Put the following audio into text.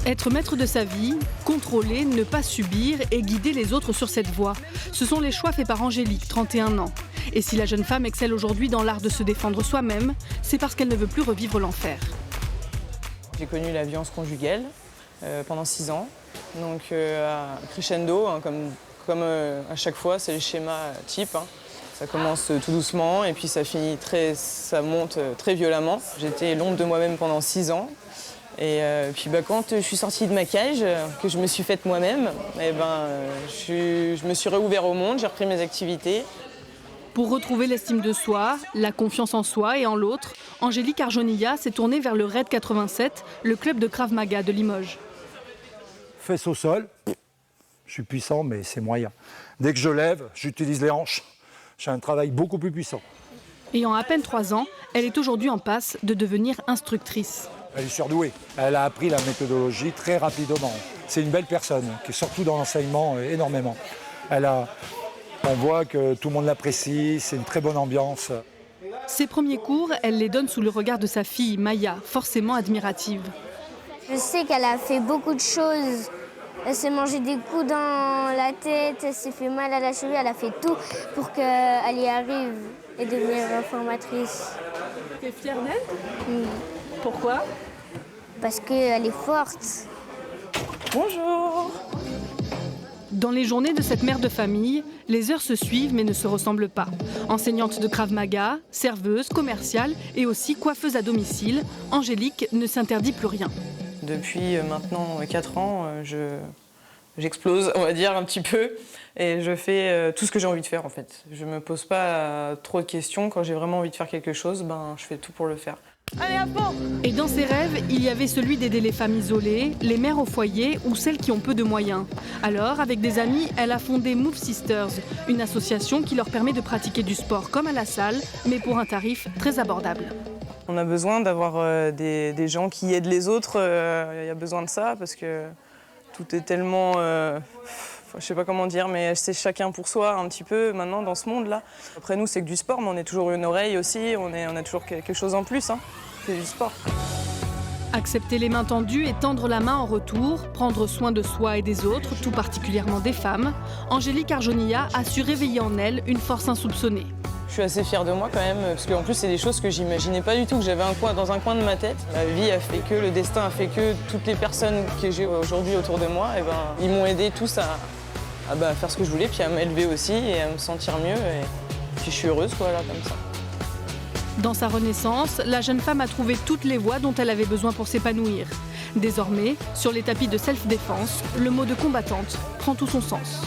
Être maître de sa vie, contrôler, ne pas subir et guider les autres sur cette voie. Ce sont les choix faits par Angélique, 31 ans. Et si la jeune femme excelle aujourd'hui dans l'art de se défendre soi-même, c'est parce qu'elle ne veut plus revivre l'enfer. J'ai connu la violence conjugale pendant 6 ans. Donc crescendo, hein, comme à chaque fois, c'est le schéma type. Hein. Ça commence tout doucement et puis ça monte très violemment. J'étais l'ombre de moi-même pendant 6 ans. Et puis quand je suis sortie de ma cage, que je me suis faite moi-même, je me suis réouvert au monde, j'ai repris mes activités. Pour retrouver l'estime de soi, la confiance en soi et en l'autre, Angélique Arjonilla s'est tournée vers le Raid 87, le club de Krav Maga de Limoges. Fesses au sol, je suis puissant mais c'est moyen. Dès que je lève, j'utilise les hanches. J'ai un travail beaucoup plus puissant. Et en à peine 3 ans, elle est aujourd'hui en passe de devenir instructrice. Elle est surdouée. Elle a appris la méthodologie très rapidement. C'est une belle personne, qui est surtout dans l'enseignement énormément. On voit que tout le monde l'apprécie, c'est une très bonne ambiance. Ses premiers cours, elle les donne sous le regard de sa fille, Maya, forcément admirative. Je sais qu'elle a fait beaucoup de choses. Elle s'est mangé des coups dans la tête, elle s'est fait mal à la cheville, elle a fait tout pour qu'elle y arrive et devenir formatrice. Tu es fière d'elle ? Oui. Pourquoi ? Parce qu'elle est forte. Bonjour! Dans les journées de cette mère de famille, les heures se suivent mais ne se ressemblent pas. Enseignante de Krav Maga, serveuse, commerciale et aussi coiffeuse à domicile, Angélique ne s'interdit plus rien. Depuis maintenant 4 ans, j'explose, on va dire, un petit peu. Et je fais tout ce que j'ai envie de faire, en fait. Je ne me pose pas trop de questions. Quand j'ai vraiment envie de faire quelque chose, je fais tout pour le faire. Allez, à fond! Et dans ses rêves, il y avait celui d'aider les femmes isolées, les mères au foyer ou celles qui ont peu de moyens. Alors, avec des amis, elle a fondé Move Sisters, une association qui leur permet de pratiquer du sport comme à la salle, mais pour un tarif très abordable. On a besoin d'avoir des gens qui aident les autres. Il y a besoin de ça parce que tout est tellement... je sais pas comment dire, mais c'est chacun pour soi un petit peu maintenant dans ce monde-là. Après nous, c'est que du sport, mais on est toujours une oreille aussi. On a toujours quelque chose en plus, hein. C'est du sport. Accepter les mains tendues et tendre la main en retour, prendre soin de soi et des autres, tout particulièrement des femmes, Angélique Arjonilla a su réveiller en elle une force insoupçonnée. Je suis assez fière de moi quand même, parce qu'en plus c'est des choses que j'imaginais pas du tout, que j'avais dans un coin de ma tête. La vie a fait que, le destin a fait que, toutes les personnes que j'ai aujourd'hui autour de moi, ils m'ont aidé tous à faire ce que je voulais, puis à m'élever aussi et à me sentir mieux. Et puis je suis heureuse, quoi, là, comme ça. Dans sa renaissance, la jeune femme a trouvé toutes les voies dont elle avait besoin pour s'épanouir. Désormais, sur les tapis de self-défense, le mot de combattante prend tout son sens.